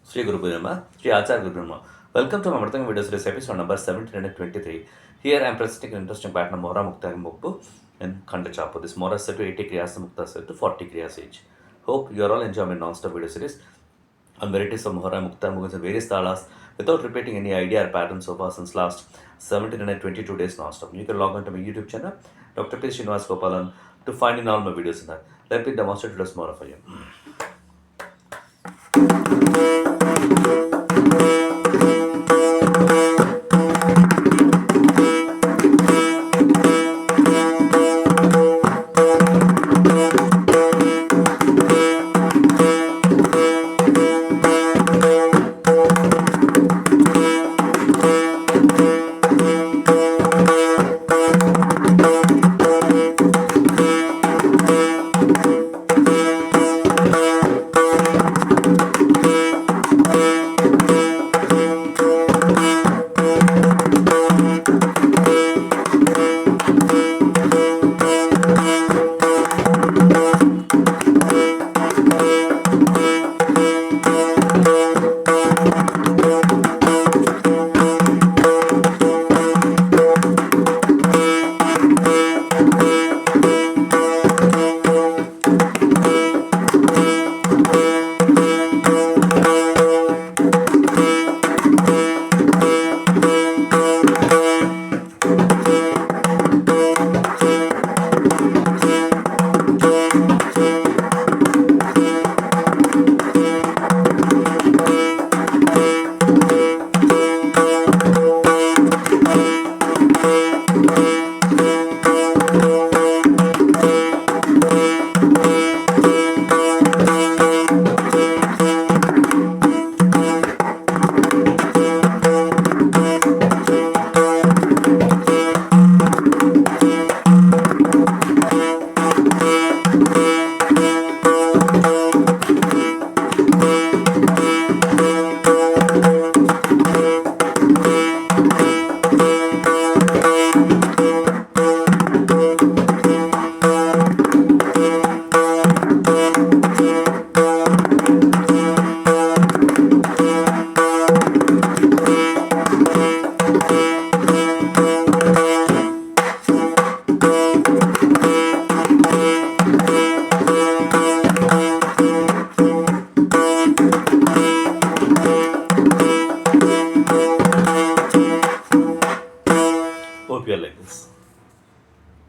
Sri Guru Namaha, Sri Acharya Guru Namaha. Welcome to my Murtang video series episode number 1723. Here I am presenting an interesting pattern of Mohra Mukta Mukpu in Khanda Chapu. This Mohra set to 80 Kriyas, Mukta set to 40 Kriyas each. Hope you are all enjoying my non-stop video series on varieties of Mohra Mukta Mugas and various talas without repeating any idea or pattern so far since last 1722 days non-stop. You can log on to my YouTube channel, Dr. P. Srinivas Gopalan, to find in all my videos in that. Let me demonstrate this Mohra for you.